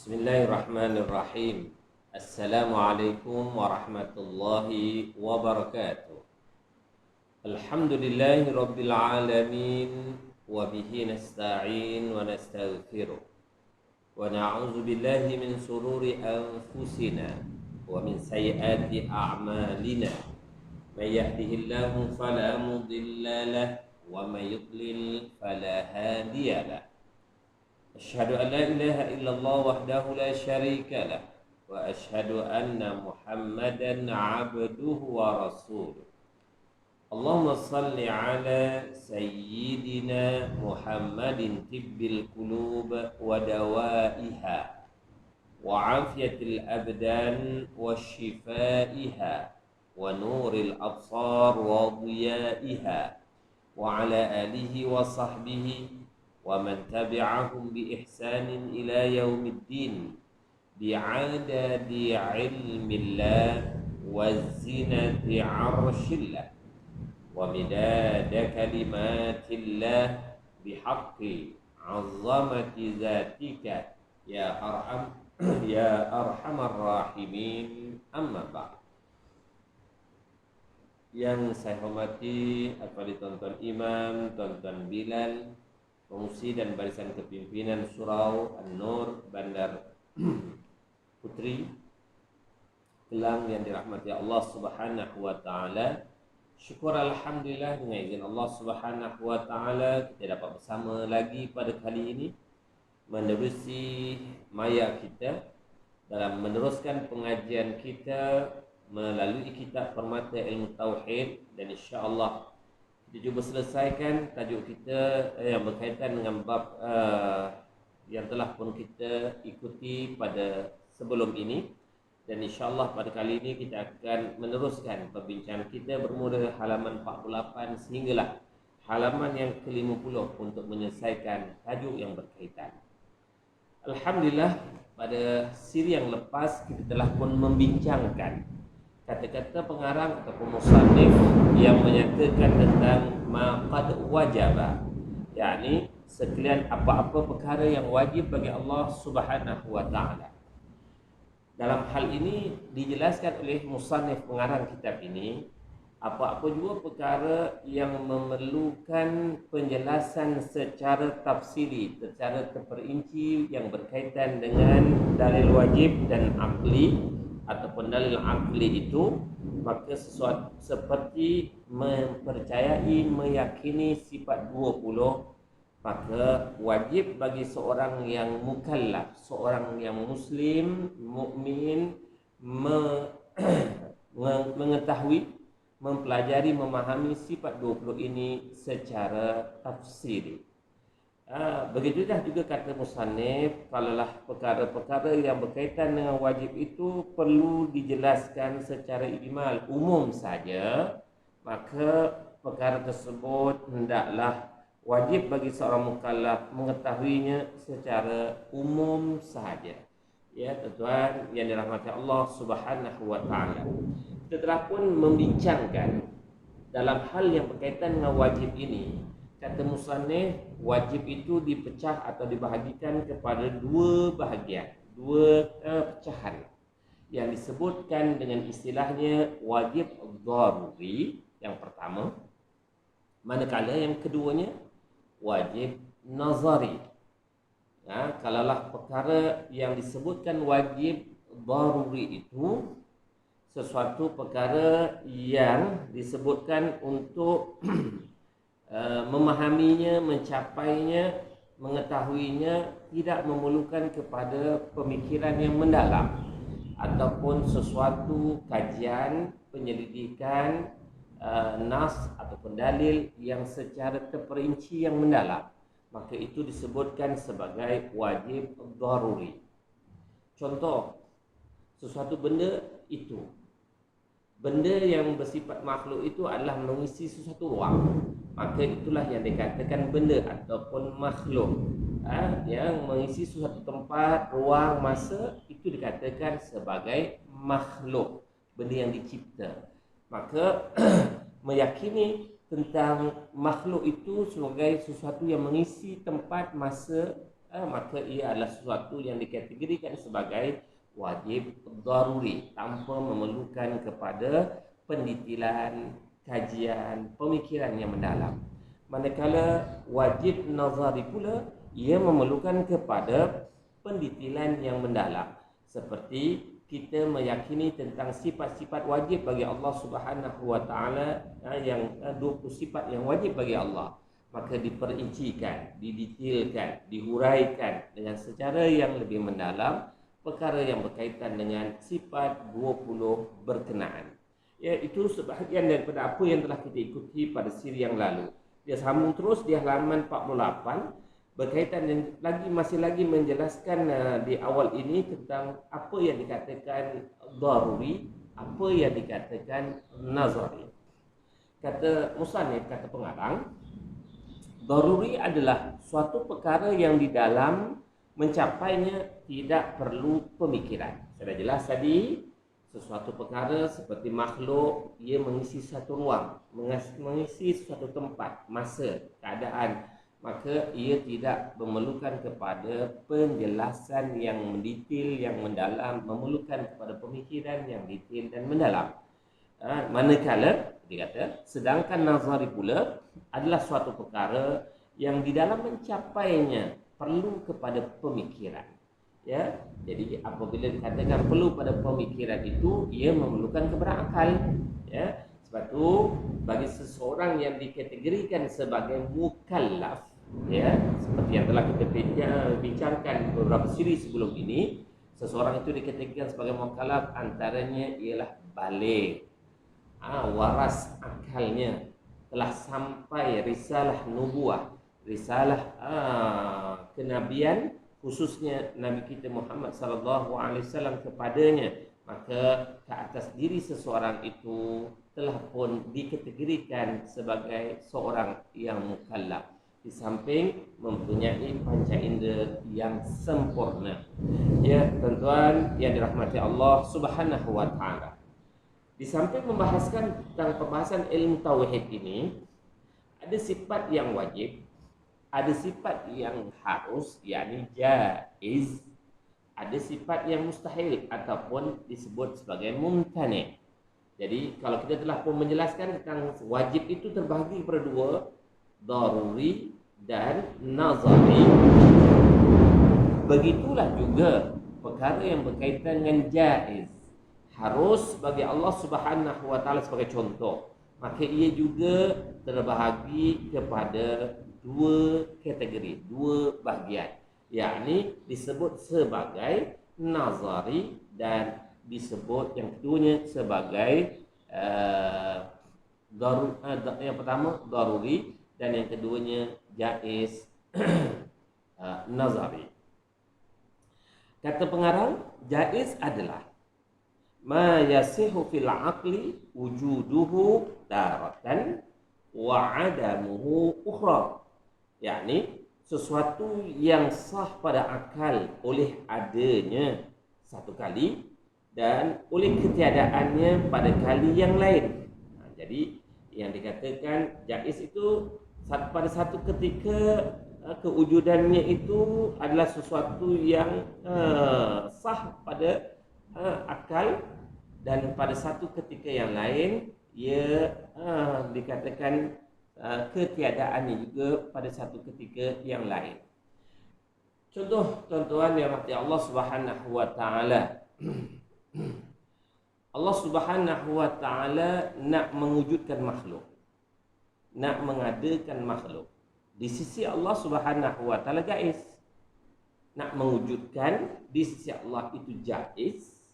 Bismillahirrahmanirrahim. Assalamualaikum warahmatullahi wabarakatuh. Alhamdulillahi rabbil alamin. Wa bihi nasta'in wa nastaghfiruh. Wa na'udzu billahi min sururi anfusina wa min sayyiati a'malina. May yahdihillahu fala mudilla lahu wa may yudlil fala hadiya lahu. Asyhadu an la ilaha illallah wahdahu la syarika lah wa asyhadu anna Muhammadan abduhu wa rasuluh. Allahumma salli ala sayyidina Muhammadin tibbil qulub wa dawaiha wa afiyatil abdan wa shifaiha wa nuril absar wa diyaiha wa ala alihi wa sahbihi ومن تبعهم بإحسان إلى يوم الدين بعدد علم الله وزنة عرش الله ومداد كلمات الله بحق عظمة ذاتك يا أرحم الراحمين أما بعد. Yang saya hormati apa ditonton Imam, tonton Bilal, pengungsi dan barisan kepimpinan Surau An-Nur Bandar Putri Kelang yang dirahmati Allah Subhanahu wa taala. Syukur alhamdulillah dengan izin Allah Subhanahu wa taala kita dapat bersama lagi pada kali ini menerusi maya kita dalam meneruskan pengajian kita melalui kitab Permata Ilmu Tauhid, dan insya-Allah kita cuba selesaikan tajuk kita yang berkaitan dengan bab yang telah pun kita ikuti pada sebelum ini, dan insyaAllah pada kali ini kita akan meneruskan perbincangan kita bermula halaman 48 sehinggalah halaman yang ke-50 untuk menyelesaikan tajuk yang berkaitan. Alhamdulillah, pada siri yang lepas kita telah pun membincangkan kata-kata pengarang ataupun musannif yang menyatakan tentang maqad wajaba, yakni sekalian apa-apa perkara yang wajib bagi Allah Subhanahu wa taala. Dalam hal ini dijelaskan oleh musannif pengarang kitab ini apa-apa juga perkara yang memerlukan penjelasan secara tafsiri, secara terperinci yang berkaitan dengan dalil wajib dan akli ataupun dalil akli itu, maka sesuatu seperti mempercayai, meyakini sifat 20, maka wajib bagi seorang yang mukallaf, seorang yang muslim, mukmin mengetahui, mempelajari, memahami sifat 20 ini secara tafsiri. Begitulah juga kata musannif, kalaulah perkara-perkara yang berkaitan dengan wajib itu perlu dijelaskan secara ijmal, umum saja, maka perkara tersebut hendaklah wajib bagi seorang mukallaf mengetahuinya secara umum saja. Ya tuan-tuan yang dirahmati Allah Subhanahu wa taala, kita telah pun membincangkan dalam hal yang berkaitan dengan wajib ini. Kata musannif, wajib itu dipecah atau dibahagikan kepada dua bahagian, dua pecahan yang disebutkan dengan istilahnya wajib dharuri yang pertama, manakala yang keduanya wajib nazari. Kalaulah perkara yang disebutkan wajib dharuri itu sesuatu perkara yang disebutkan untuk memahaminya, mencapainya, mengetahuinya tidak memerlukan kepada pemikiran yang mendalam ataupun sesuatu kajian, penyelidikan nas ataupun dalil yang secara terperinci yang mendalam, maka itu disebutkan sebagai wajib dharuri. Contoh, sesuatu benda itu, benda yang bersifat makhluk itu adalah mengisi sesuatu ruang, maka itulah yang dikatakan benda ataupun makhluk. Yang mengisi sesuatu tempat, ruang, masa, itu dikatakan sebagai makhluk, benda yang dicipta. Maka meyakini tentang makhluk itu sebagai sesuatu yang mengisi tempat, masa, maka ia adalah sesuatu yang dikategorikan sebagai wajib daruri tanpa memerlukan kepada pendetilan, kajian, pemikiran yang mendalam. Manakala wajib nazari pula ia memerlukan kepada pendetilan yang mendalam, seperti kita meyakini tentang sifat-sifat wajib bagi Allah Subhanahu wa taala, yang 20 sifat yang wajib bagi Allah, maka diperincikan, didetailkan, dihuraikan dengan secara yang lebih mendalam perkara yang berkaitan dengan sifat 20 berkenaan. Ya, itu sebahagian daripada apa yang telah kita ikuti pada siri yang lalu. Dia sambung terus di halaman 48 berkaitan dan masih lagi menjelaskan di awal ini tentang apa yang dikatakan daruri, apa yang dikatakan nazari. Kata musannif, kata pengarang, daruri adalah suatu perkara yang di dalam mencapainya tidak perlu pemikiran. Sudah jelas tadi, sesuatu perkara seperti makhluk, ia mengisi satu ruang, mengisi suatu tempat, masa, keadaan, maka ia tidak memerlukan kepada penjelasan yang mendetail, yang mendalam, memerlukan kepada pemikiran yang detail dan mendalam. Manakala dia kata, sedangkan nazari pula adalah suatu perkara yang di dalam mencapainya perlu kepada pemikiran. Ya, jadi apabila dikatakan perlu pada pemikiran itu, ia memerlukan kepada akal. Ya, sebab itu bagi seseorang yang dikategorikan sebagai mukallaf, ya, seperti yang telah kita bincangkan beberapa siri sebelum ini, seseorang itu dikategorikan sebagai mukallaf antaranya ialah baligh, waras akalnya, telah sampai risalah nubuah, risalah kenabian, khususnya Nabi kita Muhammad sallallahu alaihi wasallam kepadanya, maka ke atas diri seseorang itu telah pun dikategorikan sebagai seorang yang mukallaf, di samping mempunyai panca indera yang sempurna. Ya, tuan-tuan yang dirahmati Allah Subhanahu wa taala. Di samping membahaskan tentang pembahasan ilmu tauhid ini, ada sifat yang wajib, ada sifat yang harus, yakni jaiz, ada sifat yang mustahil ataupun disebut sebagai mumtani. Jadi kalau kita telah pun menjelaskan tentang wajib itu terbahagi kepada dua, daruri dan nazari. Begitulah juga perkara yang berkaitan dengan jaiz, harus bagi Allah Subhanahu wa taala sebagai contoh, maka ia juga terbahagi kepada dua kategori, dua bahagian, yakni disebut sebagai nazari dan disebut yang keduanya sebagai yang pertama daruri dan yang keduanya jaiz nazari. Kata pengarang, jaiz adalah ma yasihu fil aqli wujuduhu taratan wa adamuhu ukhra, yakni sesuatu yang sah pada akal oleh adanya satu kali dan oleh ketiadaannya pada kali yang lain. Jadi yang dikatakan jaiz itu pada satu ketika kewujudannya itu adalah sesuatu yang sah pada akal, dan pada satu ketika yang lain ia dikatakan ketiadaannya juga pada satu ketika yang lain. Contoh tuan-tuan yang dirahmati Allah Subhanahu wa taala. Allah Subhanahu wa taala nak mewujudkan makhluk, nak mengadakan makhluk. Di sisi Allah Subhanahu wa taala jaiz. Nak mewujudkan di sisi Allah itu jaiz.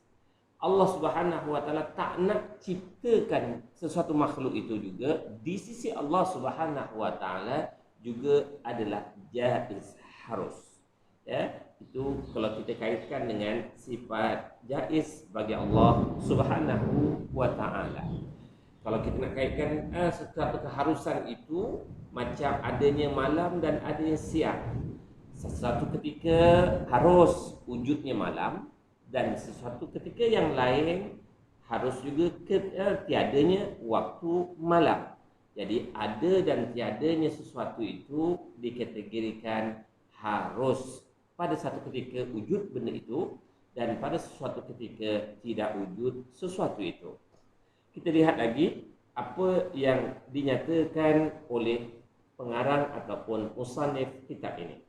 Allah Subhanahu wa taala tak nak ciptakan sesuatu makhluk itu juga di sisi Allah Subhanahu wa taala juga adalah jaiz, harus. Ya, itu kalau kita kaitkan dengan sifat jaiz bagi Allah Subhanahu wa taala. Kalau kita nak kaitkan sesuatu keharusan itu macam adanya malam dan adanya siang. Sesuatu ketika harus wujudnya malam, dan sesuatu ketika yang lain harus juga tiadanya waktu malam. Jadi ada dan tiadanya sesuatu itu dikategorikan harus pada satu ketika wujud benda itu dan pada suatu ketika tidak wujud sesuatu itu. Kita lihat lagi apa yang dinyatakan oleh pengarang ataupun musannif kitab ini.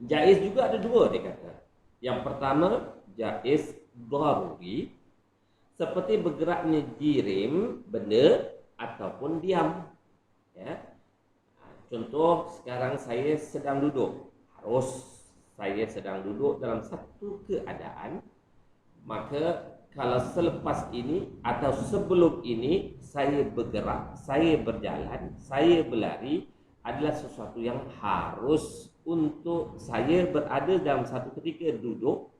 Jaiz juga ada dua, dia kata. Yang pertama, jaiz daruri, seperti bergeraknya jirim benda ataupun diam. Ya. Contoh, sekarang saya sedang duduk. Saya sedang duduk dalam satu keadaan, maka kalau selepas ini atau sebelum ini saya bergerak, saya berjalan, saya berlari, adalah sesuatu yang harus untuk saya berada dalam satu ketika duduk,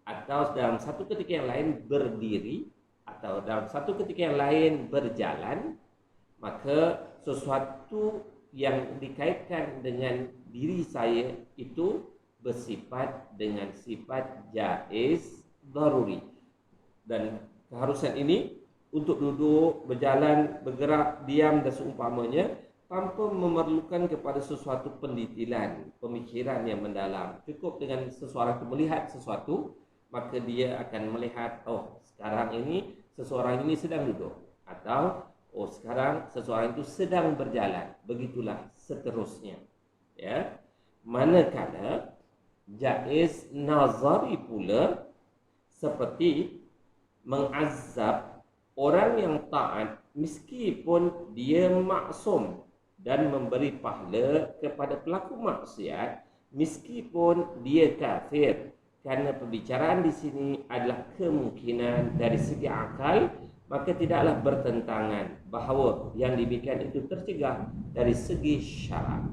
atau dalam satu ketika yang lain berdiri, atau dalam satu ketika yang lain berjalan. Maka sesuatu yang dikaitkan dengan diri saya itu bersifat dengan sifat jaiz daruri. Dan keharusan ini untuk duduk, berjalan, bergerak, diam dan seumpamanya tanpa memerlukan kepada sesuatu pendetilan, pemikiran yang mendalam. Cukup dengan seseorang itu melihat sesuatu, maka dia akan melihat, oh sekarang ini seseorang ini sedang duduk, atau oh sekarang seseorang itu sedang berjalan. Begitulah seterusnya. Ya. Manakala jaiz nazari pula seperti mengazab orang yang taat meskipun dia maksum, dan memberi pahala kepada pelaku maksiat meskipun dia kafir. Kerana perbicaraan di sini adalah kemungkinan dari segi akal, maka tidaklah bertentangan bahawa yang demikian itu tercegah dari segi syarak.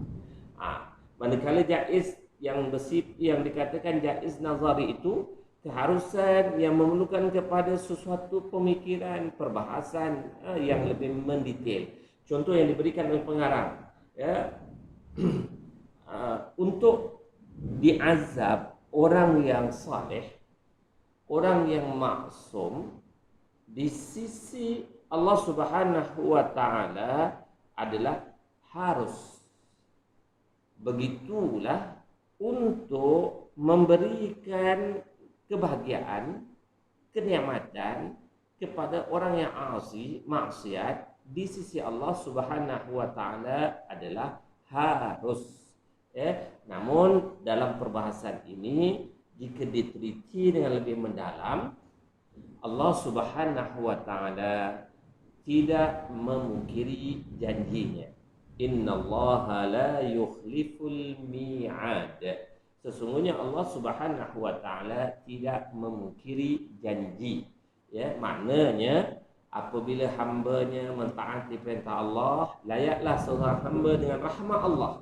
Manakala jaiz yang dikatakan jaiz nazari itu keharusan yang memerlukan kepada sesuatu pemikiran, perbahasan yang lebih mendetail. Contoh yang diberikan oleh pengarang, ya, untuk diazab orang yang saleh, orang yang maksum, di sisi Allah Subhanahu wa taala adalah harus. Begitulah untuk memberikan kebahagiaan, kenikmatan kepada orang yang asi, maksiat, di sisi Allah Subhanahu wa taala adalah harus. Namun dalam perbahasan ini, jika diteliti dengan lebih mendalam, Allah Subhanahu wa taala tidak memungkiri janjinya. Innallaha la yukhliful mi'ad. Sesungguhnya Allah Subhanahu wa taala tidak memungkiri janji. Ya, maknanya apabila hamba-Nya mentaati perintah Allah, layaklah seorang hamba dengan rahmat Allah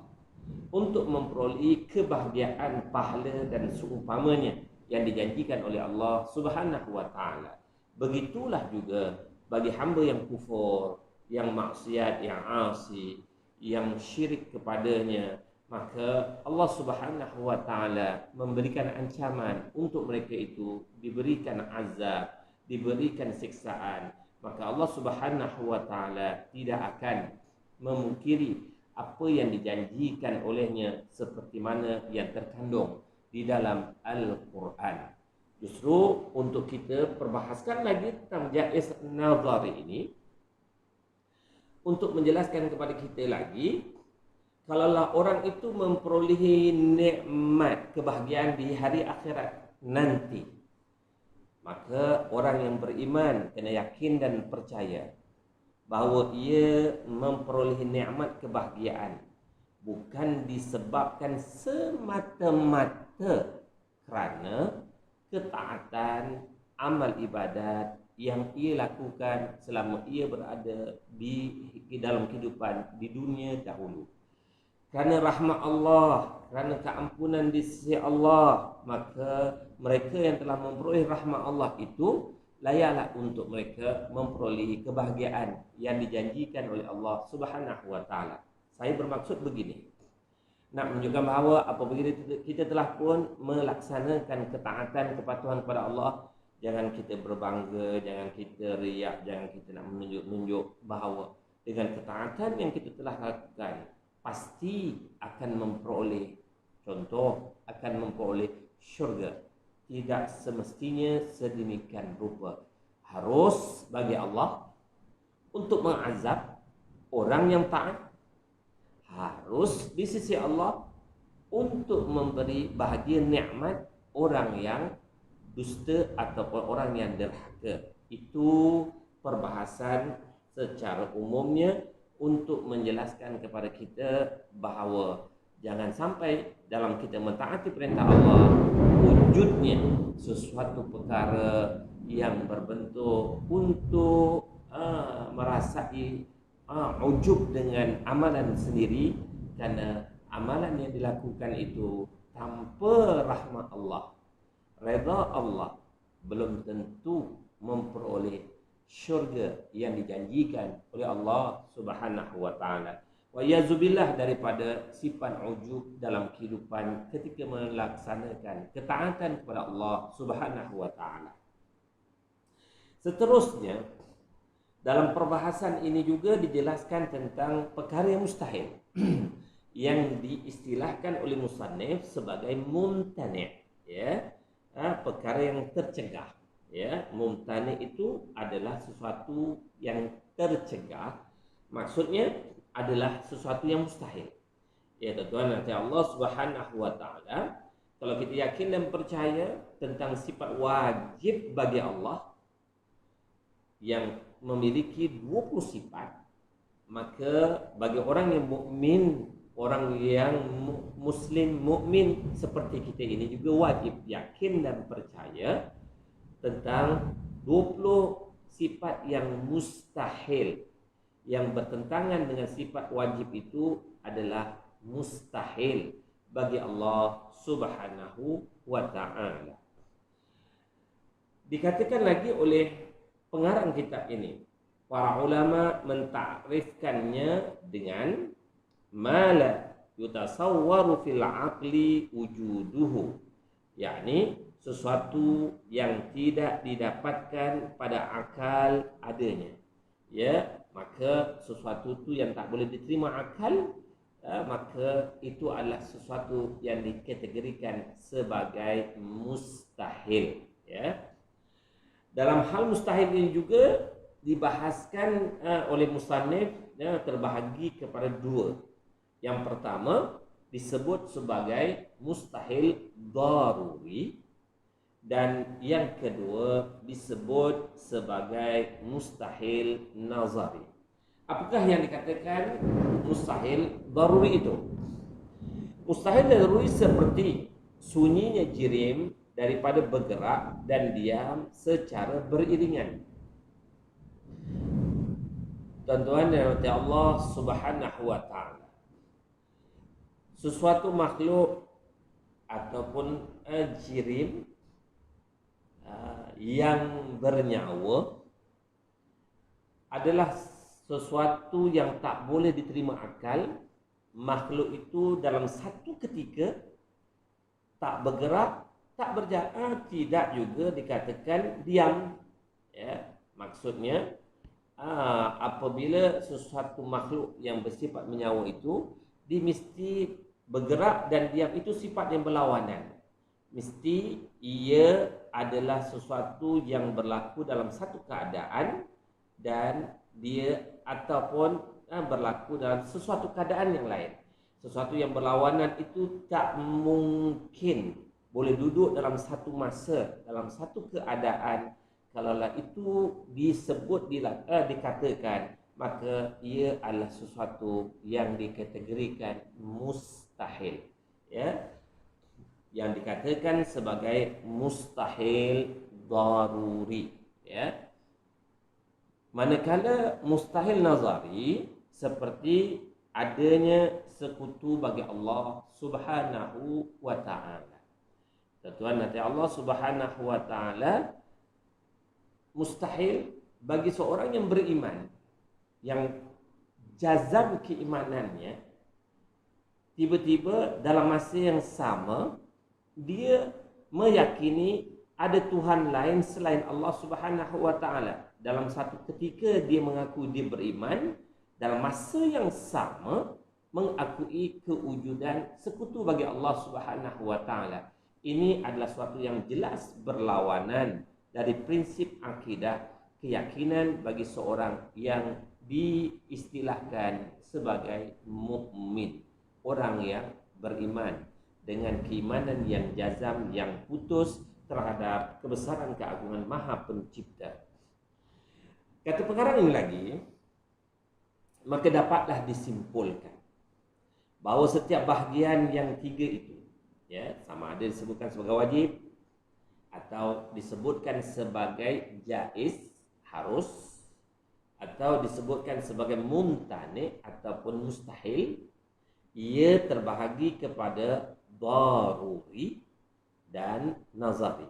untuk memperoleh kebahagiaan, pahala dan seumpamanya yang dijanjikan oleh Allah Subhanahu wa taala. Begitulah juga bagi hamba yang kufur, yang maksiat, yang asi, yang syirik kepadanya, maka Allah Subhanahu wa taala memberikan ancaman untuk mereka itu diberikan azab, diberikan siksaan. Maka Allah Subhanahu wa taala tidak akan memungkiri apa yang dijanjikan olehnya, seperti mana yang terkandung di dalam Al-Quran. Justru untuk kita perbahaskan lagi tentang jaiz nazari ini, untuk menjelaskan kepada kita lagi, kalaulah orang itu memperolehi nikmat kebahagiaan di hari akhirat nanti, maka orang yang beriman kena yakin dan percaya bahawa ia memperolehi nikmat kebahagiaan bukan disebabkan semata-mata kerana ketaatan, amal ibadat yang ia lakukan selama ia berada di dalam kehidupan di dunia dahulu. Kerana rahmat Allah, kerana keampunan di sisi Allah, maka mereka yang telah memperoleh rahmat Allah itu layaklah untuk mereka memperoleh kebahagiaan yang dijanjikan oleh Allah Subhanahu wa taala. Saya bermaksud begini, nak menunjukkan bahawa apabila kita telah pun melaksanakan ketaatan, kepatuhan kepada Allah, jangan kita berbangga, jangan kita riak, jangan kita nak menunjuk-nunjuk bahawa dengan ketaatan yang kita telah lakukan pasti akan memperoleh contoh akan memperoleh syurga. Tidak semestinya sedemikian rupa. Harus bagi Allah untuk mengazab orang yang taat. Harus di sisi Allah untuk memberi bahagia nikmat orang yang dusta ataupun orang yang derhaka. Itu perbahasan secara umumnya untuk menjelaskan kepada kita bahawa jangan sampai dalam kita mentaati perintah Allah wujudnya sesuatu perkara yang berbentuk untuk merasai ujub dengan amalan sendiri, kerana amalan yang dilakukan itu tanpa rahmat Allah, redha Allah, belum tentu memperoleh syurga yang dijanjikan oleh Allah Subhanahu wa taala. Wa yazubillah daripada sifat ujub dalam kehidupan ketika melaksanakan ketaatan kepada Allah Subhanahu wa taala. Seterusnya dalam perbahasan ini juga dijelaskan tentang perkara yang mustahil yang diistilahkan oleh musannif sebagai mumtani', ya, perkara yang tercegah. Ya, mumtani itu adalah sesuatu yang tercegah. Maksudnya adalah sesuatu yang mustahil. Ya, tuan-tuan, nanti Allah Subhanahu wa taala, kalau kita yakin dan percaya tentang sifat wajib bagi Allah yang memiliki 20 sifat, maka bagi orang yang mukmin, orang yang muslim mukmin seperti kita ini juga wajib yakin dan percaya tentang 20 sifat yang mustahil, yang bertentangan dengan sifat wajib itu adalah mustahil bagi Allah Subhanahu wa ta'ala. Dikatakan lagi oleh pengarang kitab ini, para ulama mentakrifkannya dengan mala yutasawwaru fil aqli wujuduhu, yakni sesuatu yang tidak didapatkan pada akal adanya. Ya, maka sesuatu itu yang tak boleh diterima akal, maka itu adalah sesuatu yang dikategorikan sebagai mustahil. Ya, dalam hal mustahil ini juga dibahaskan oleh musannif, terbahagi kepada dua. Yang pertama disebut sebagai mustahil daruri, dan yang kedua disebut sebagai mustahil nazari. Apakah yang dikatakan mustahil daruri itu? Mustahil daruri seperti sunyinya jirim daripada bergerak dan diam secara beriringan. Tuan-tuan dan puan Allah Subhanahu wa taala, sesuatu makhluk ataupun jirim yang bernyawa adalah sesuatu yang tak boleh diterima akal. Makhluk itu dalam satu ketika tak bergerak, tak berjalan, tidak juga dikatakan diam. Ya, maksudnya apabila sesuatu makhluk yang bersifat menyawa itu, dia mesti bergerak dan diam, itu sifat yang berlawanan. Mesti ia adalah sesuatu yang berlaku dalam satu keadaan dan dia ataupun berlaku dalam sesuatu keadaan yang lain. Sesuatu yang berlawanan itu tak mungkin boleh duduk dalam satu masa, dalam satu keadaan. Kalaulah itu disebut dikatakan, maka ia adalah sesuatu yang dikategorikan mustahil. Ya, yang dikatakan sebagai mustahil daruri. Ya, manakala mustahil nazari seperti adanya sekutu bagi Allah Subhanahu wa taala. Tuan nanti Allah Subhanahu wa taala mustahil bagi seorang yang beriman, yang jazam keimanannya, tiba-tiba dalam masa yang sama dia meyakini ada Tuhan lain selain Allah Subhanahu wa taala. Dalam satu ketika dia mengaku dia beriman, dalam masa yang sama mengakui kewujudan sekutu bagi Allah Subhanahu wa taala. Ini adalah suatu yang jelas berlawanan dari prinsip akidah, keyakinan bagi seorang yang diistilahkan sebagai mukmin, orang yang beriman dengan keimanan yang jazam, yang putus terhadap kebesaran keagungan Maha Pencipta. Kata pengarang ini lagi, maka dapatlah disimpulkan bahawa setiap bahagian yang tiga itu, ya, sama ada disebutkan sebagai wajib atau disebutkan sebagai jaiz, harus, atau disebutkan sebagai mumtani ataupun mustahil, ia terbahagi kepada daruri dan nazari,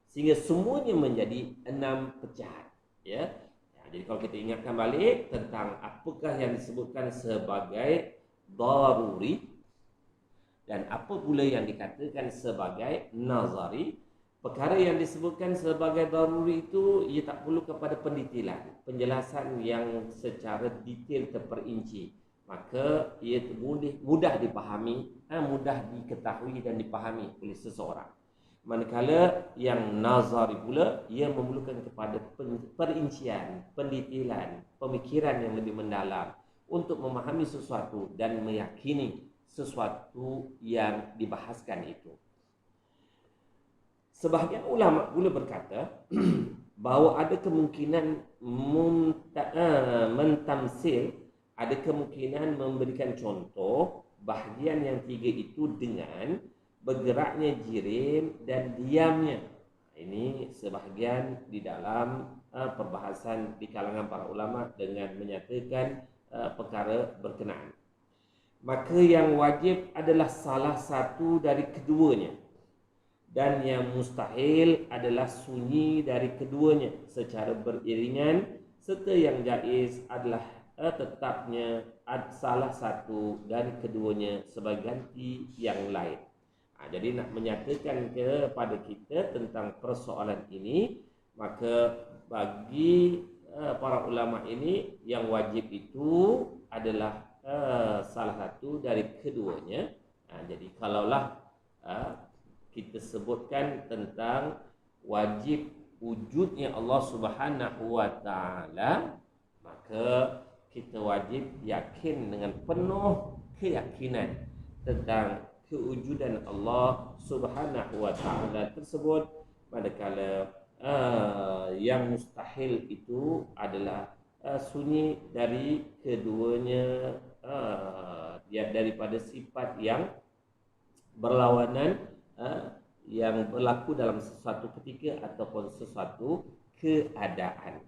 sehingga semuanya menjadi 6 pecahan, ya. Jadi kalau kita ingatkan balik tentang apakah yang disebutkan sebagai daruri dan apa pula yang dikatakan sebagai nazari. Perkara yang disebutkan sebagai daruri itu ia tak perlu kepada pendetailan, penjelasan yang secara detail terperinci, maka ia mudah dipahami, mudah diketahui dan dipahami oleh seseorang. Manakala yang nazari pula ia memerlukan kepada perincian, pendetailan, pemikiran yang lebih mendalam untuk memahami sesuatu dan meyakini sesuatu yang dibahaskan itu. Sebahagian ulama pula berkata bahawa ada kemungkinan mentamsil, ada kemungkinan memberikan contoh bahagian yang tiga itu dengan bergeraknya jirim dan diamnya. Ini sebahagian di dalam perbahasan di kalangan para ulama dengan menyatakan perkara berkenaan. Maka yang wajib adalah salah satu dari keduanya, dan yang mustahil adalah sunyi dari keduanya secara beriringan, serta yang jaiz adalah tetapnya salah satu dari keduanya sebagai ganti yang lain. Jadi nak menyatakan kepada kita tentang persoalan ini, maka bagi para ulama ini yang wajib itu adalah salah satu dari keduanya. Jadi kalaulah kita sebutkan tentang wajib wujudnya Allah Subhanahu wa taala, maka kita wajib yakin dengan penuh keyakinan tentang kewujudan Allah Subhanahu wa taala tersebut, manakala yang mustahil itu adalah sunyi dari keduanya, daripada sifat yang berlawanan yang berlaku dalam sesuatu ketika ataupun sesuatu keadaan,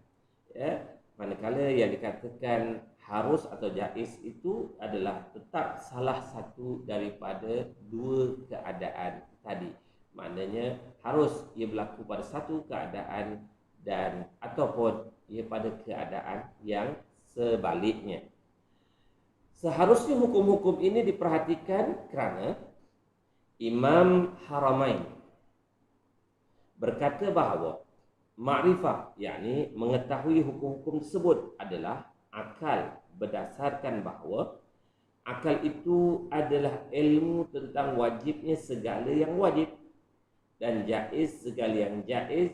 ya. Manakala yang dikatakan harus atau jaiz itu adalah tetap salah satu daripada dua keadaan tadi. Maknanya harus ia berlaku pada satu keadaan dan ataupun ia pada keadaan yang sebaliknya. Seharusnya hukum-hukum ini diperhatikan kerana Imam Haramain berkata bahawa makrifah, yakni mengetahui hukum-hukum tersebut, adalah akal, berdasarkan bahawa akal itu adalah ilmu tentang wajibnya segala yang wajib dan jaiz segala yang jaiz,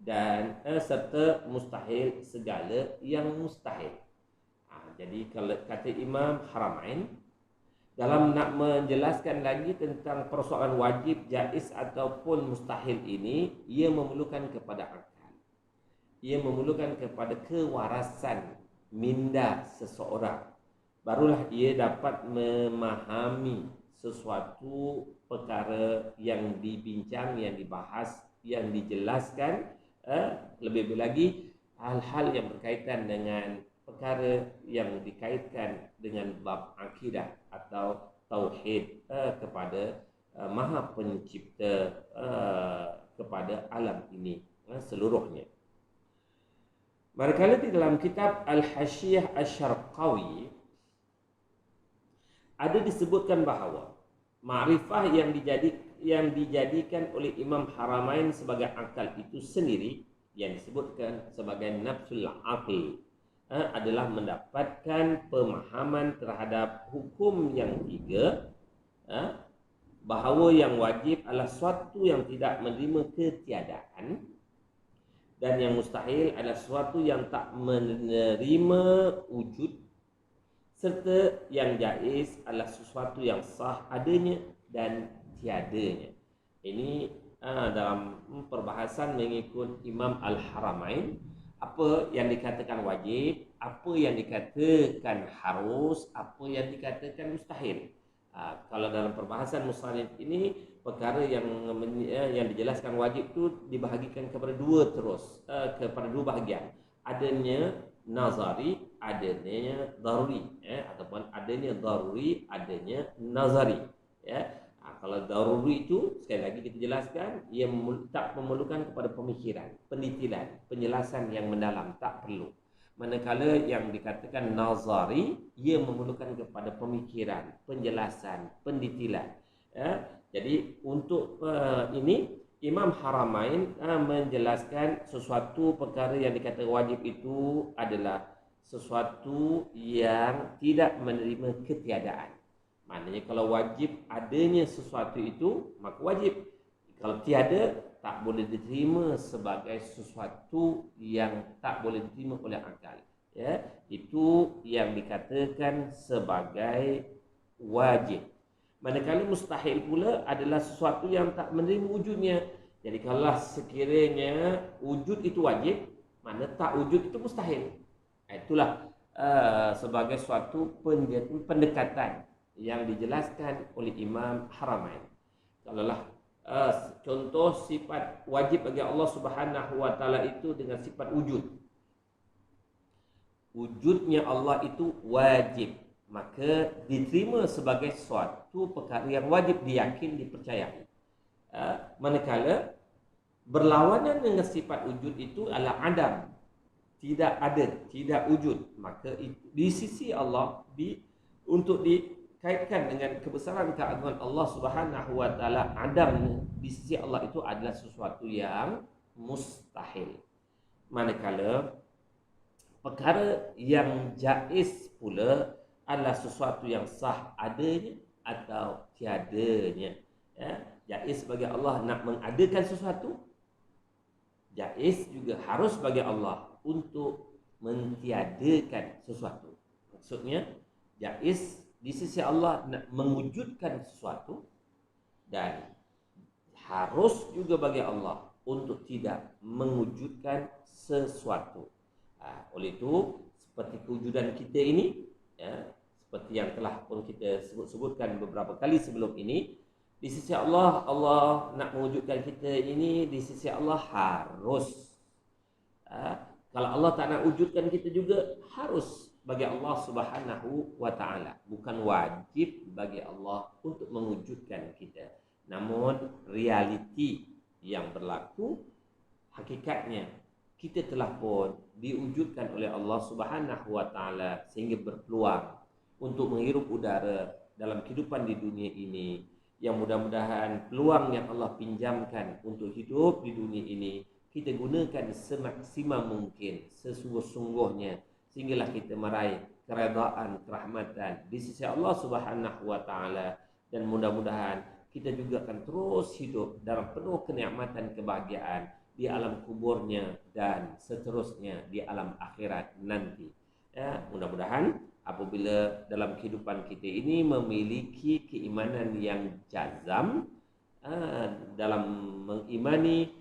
dan serta mustahil segala yang mustahil. Jadi kalau kata Imam Haramain, dalam nak menjelaskan lagi tentang persoalan wajib, jaiz ataupun mustahil ini, ia memerlukan kepada akal, ia memerlukan kepada kewarasan minda seseorang, barulah ia dapat memahami sesuatu perkara yang dibincang, yang dibahas, yang dijelaskan, lebih lagi hal-hal yang berkaitan dengan perkara yang dikaitkan dengan bab akidah atau tauhid kepada Maha Pencipta, kepada alam ini seluruhnya. Manakala di dalam kitab Al-Hasyiyah Asy-Syarqawi ada disebutkan bahawa ma'rifah yang dijadikan oleh Imam Haramain sebagai akal itu sendiri, yang disebutkan sebagai nafsul aql, adalah mendapatkan pemahaman terhadap hukum yang tiga, bahawa yang wajib adalah suatu yang tidak menerima ketiadaan, dan yang mustahil adalah suatu yang tak menerima wujud, serta yang jaiz adalah sesuatu yang sah adanya dan tiadanya. Ini dalam perbahasan mengikut Imam Al-Haramain, apa yang dikatakan wajib, apa yang dikatakan harus, apa yang dikatakan mustahil. Kalau dalam perbahasan musannif ini, perkara yang dijelaskan wajib itu dibahagikan kepada kepada dua bahagian. Adanya nazari, adanya daruri, ataupun adanya daruri, adanya nazari. Kalau daruri itu, sekali lagi kita jelaskan, ia tak memerlukan kepada pemikiran, pendetilan, penjelasan yang mendalam, tak perlu. Manakala yang dikatakan nazari, ia memerlukan kepada pemikiran, penjelasan, pendetilan. Jadi untuk ini, Imam Haramain menjelaskan sesuatu perkara yang dikatakan wajib itu adalah sesuatu yang tidak menerima ketiadaan. Maknanya kalau wajib adanya sesuatu itu, maka wajib. Kalau tiada, tak boleh diterima sebagai sesuatu yang tak boleh diterima oleh akal. Itu yang dikatakan sebagai wajib. Manakala mustahil pula adalah sesuatu yang tak menerima wujudnya. Jadi kalau sekiranya wujud itu wajib, mana tak wujud itu mustahil. Itulah sebagai suatu pendekatan yang dijelaskan oleh Imam Haramain. Kalaulah contoh sifat wajib bagi Allah Subhanahu wa taala itu dengan sifat wujud. Wujudnya Allah itu wajib, maka diterima sebagai suatu perkara yang wajib diyakini, dipercayai. Manakala berlawanan dengan sifat wujud itu adalah adam, tidak ada, tidak wujud, maka di sisi Allah untuk dikaitkan dengan kebesaran keagungan Allah Subhanahu wa taala, adam di sisi Allah itu adalah sesuatu yang mustahil. Manakala perkara yang jaiz pula adalah sesuatu yang sah adanya atau tiadanya. Jaiz bagi Allah nak mengadakan sesuatu, jaiz juga harus bagi Allah untuk mentiadakan sesuatu. Maksudnya jaiz di sisi Allah nak mewujudkan sesuatu, dan harus juga bagi Allah untuk tidak mewujudkan sesuatu. Oleh itu, seperti kewujudan kita ini, seperti yang telah pun kita sebutkan beberapa kali sebelum ini, di sisi Allah, Allah nak mewujudkan kita ini, di sisi Allah harus. Kalau Allah tak nak wujudkan kita juga, harus bagi Allah Subhanahu wa ta'ala. Bukan wajib bagi Allah untuk mewujudkan kita. Namun realiti yang berlaku, hakikatnya kita telah pun diwujudkan oleh Allah Subhanahu wa ta'ala sehingga berpeluang untuk menghirup udara dalam kehidupan di dunia ini, yang mudah-mudahan peluang yang Allah pinjamkan untuk hidup di dunia ini kita gunakan semaksimal mungkin, sesungguh-sungguhnya, sehinggalah kita meraih keredaan, kerahmatan di sisi Allah Subhanahu wa ta'ala. Dan mudah-mudahan kita juga akan terus hidup dalam penuh kenikmatan, kebahagiaan di alam kuburnya dan seterusnya di alam akhirat nanti. Mudah-mudahan apabila dalam kehidupan kita ini memiliki keimanan yang jazam dalam mengimani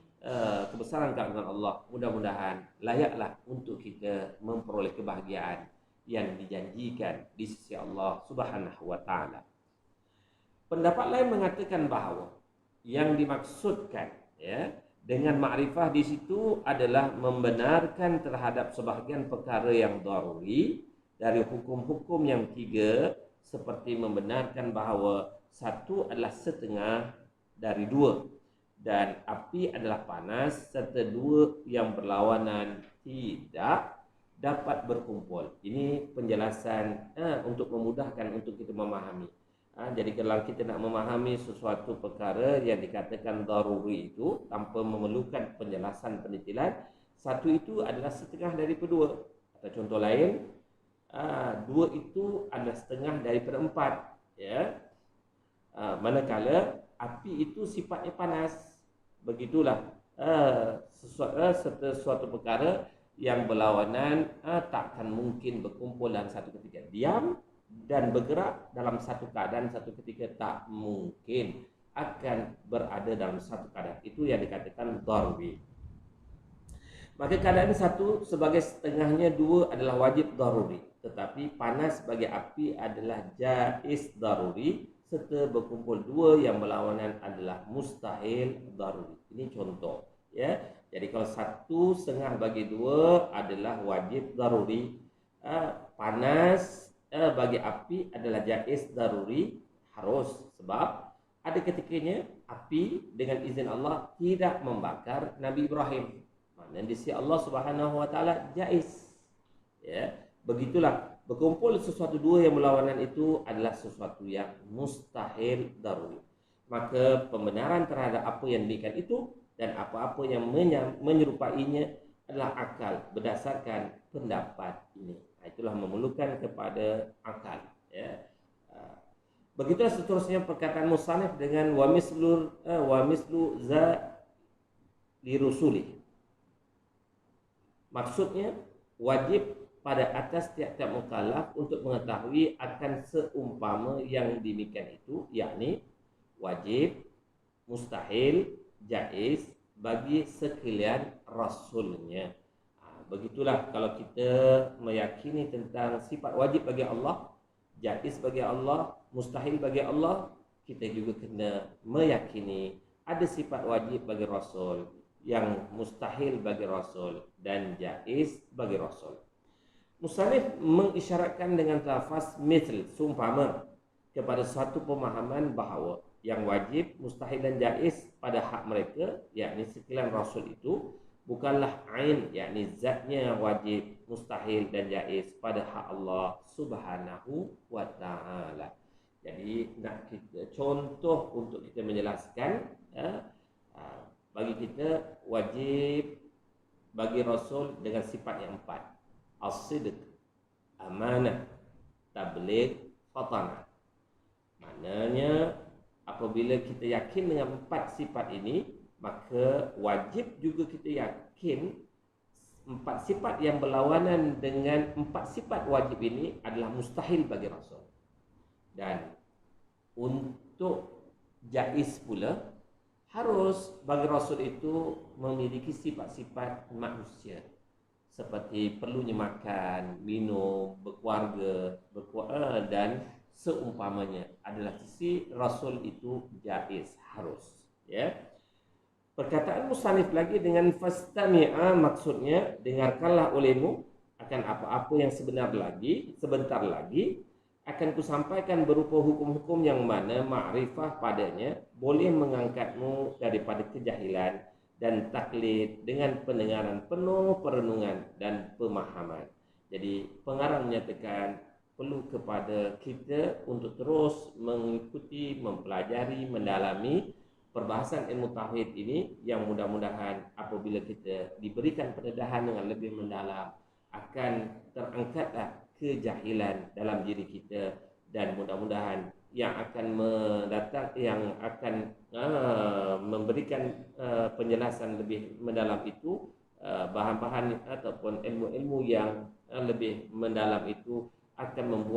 kebesaran keagungan Allah, mudah-mudahan layaklah untuk kita memperoleh kebahagiaan yang dijanjikan di sisi Allah Subhanahu wa ta'ala. Pendapat lain mengatakan bahawa yang dimaksudkan dengan makrifah di situ adalah membenarkan terhadap sebahagian perkara yang daruri dari hukum-hukum yang tiga, seperti membenarkan bahawa satu adalah setengah dari dua, dan api adalah panas, serta dua yang berlawanan tidak dapat berkumpul. Ini penjelasan untuk memudahkan untuk kita memahami. Jadi kalau kita nak memahami sesuatu perkara yang dikatakan daruri itu tanpa memerlukan penjelasan pendetilan, satu itu adalah setengah dari kedua. Atau contoh lain, 2 itu adalah setengah daripada 4, ya. Manakala api itu sifatnya panas. Begitulah sesuatu perkara yang berlawanan takkan mungkin berkumpul dalam satu ketika. Diam dan bergerak dalam satu keadaan satu ketika tak mungkin akan berada dalam satu keadaan. Itu yang dikatakan daruri. Maka keadaan satu sebagai setengahnya 2 adalah wajib daruri. Tetapi panas bagi api adalah jaiz daruri, serta berkumpul 2 yang berlawanan adalah mustahil daruri. Ini contoh, ya. Jadi kalau 1/2 bagi 2 adalah wajib daruri, panas bagi api adalah jaiz daruri, harus. Sebab ada ketikanya api dengan izin Allah tidak membakar Nabi Ibrahim. Maknanya di sisi Allah Subhanahu wa taala jaiz. Ya, begitulah berkumpul sesuatu 2 yang berlawanan itu adalah sesuatu yang mustahil daruri. Maka pembenaran terhadap apa yang demikian itu dan apa-apa yang menyerupainya adalah akal berdasarkan pendapat ini. Itulah memerlukan kepada akal, ya. Begitulah seterusnya perkataan musannif dengan wa mislu za li rusuli. Maksudnya wajib pada atas tiap-tiap mukallaf untuk mengetahui akan seumpama yang demikian itu, yakni wajib, mustahil, jaiz bagi sekalian rasulnya. Begitulah kalau kita meyakini tentang sifat wajib bagi Allah, jaiz bagi Allah, mustahil bagi Allah, kita juga kena meyakini ada sifat wajib bagi Rasul, yang mustahil bagi Rasul dan jaiz bagi Rasul. Musannif mengisyaratkan dengan lafaz mithl, seumpama, kepada satu pemahaman bahawa yang wajib, mustahil dan jaiz pada hak mereka, yakni sekalian Rasul itu bukanlah ain, yakni zatnya yang wajib, mustahil dan jaiz pada hak Allah Subhanahu wa taala. Jadi nak kita contoh untuk kita menjelaskan, bagi kita wajib bagi Rasul dengan sifat yang 4: as-sidq, amanah, tabligh, fatanah. Maknanya apabila kita yakin dengan 4 sifat ini, maka wajib juga kita yakin 4 sifat yang berlawanan dengan 4 sifat wajib ini adalah mustahil bagi Rasul. Dan untuk jaiz pula, harus bagi Rasul itu memiliki sifat-sifat manusia, seperti perlunya makan, minum, berkeluarga, dan seumpamanya adalah sisi Rasul itu jaiz, harus, ya. Perkataan musannif lagi dengan fastami'a, maksudnya dengarkanlah olehmu akan apa-apa yang sebentar lagi akan kusampaikan berupa hukum-hukum yang mana ma'rifah padanya boleh mengangkatmu daripada kejahilan dan taklid dengan pendengaran penuh perenungan dan pemahaman. Jadi pengarang menyatakan perlu kepada kita untuk terus mengikuti, mempelajari, mendalami perbahasan ilmu tauhid ini, yang mudah-mudahan apabila kita diberikan pendedahan dengan lebih mendalam akan terangkatlah kejahilan dalam diri kita, dan mudah-mudahan yang akan memberikan penjelasan lebih mendalam itu, bahan-bahan ataupun ilmu-ilmu yang lebih mendalam itu akan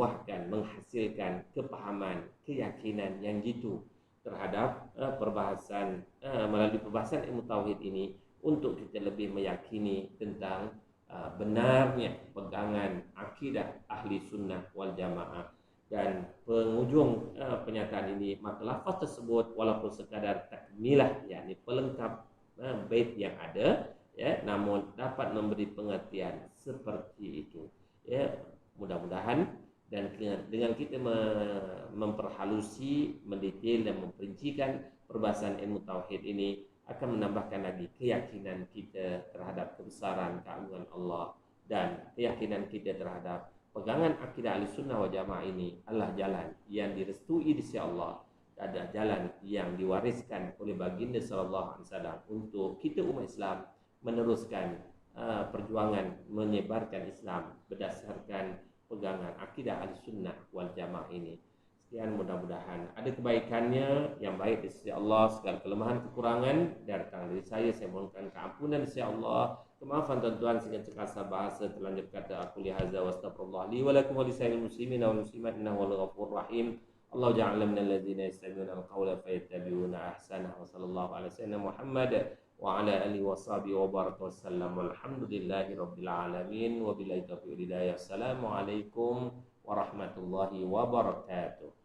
menghasilkan kepahaman, keyakinan yang jitu terhadap melalui perbahasan ilmu tauhid ini, untuk kita lebih meyakini tentang benarnya pegangan akidah ahli sunnah wal jamaah. Dan penghujung pernyataan ini, maka lafaz tersebut walaupun sekadar takmilah, yakni pelengkap bait yang ada, ya, namun dapat memberi pengertian seperti itu, ya. Mudah-mudahan dan dengan kita memperhalusi, mendetail dan memperincikan perbahasan ilmu tauhid ini, akan menambahkan lagi keyakinan kita terhadap kebesaran keagungan Allah, dan keyakinan kita terhadap pegangan akidah Ahlussunnah wal Jamaah ini adalah jalan yang direstui di sisi Allah, adalah jalan yang diwariskan oleh baginda sallallahu alaihi wasallam untuk kita umat Islam meneruskan perjuangan menyebarkan Islam berdasarkan pegangan akidah Ahlussunnah wal Jamaah ini. Sekian, mudah-mudahan ada kebaikannya yang baik di sisi Allah, segala kelemahan kekurangan datang dari saya mohonkan keampunan di sisi Allah, kemaafan tuan-tuan segala cekasa bahasa terlanjur kata aku lihaza wa astaghfirullah li wa lakum wa lisa'il muslimin wal muslimat innahu wal ghafurur rahim. Allah ja'alna minal ladzina yastami'una al-qawla fayattabi'una ahsanahu wa sallallahu alaihi wasallam Muhammad wa ala alihi wa sahbihi wa baraka wasallam walhamdulillahi rabbil alamin wa billahi taufiq hidayah. Assalamualaikum warahmatullahi wabarakatuh.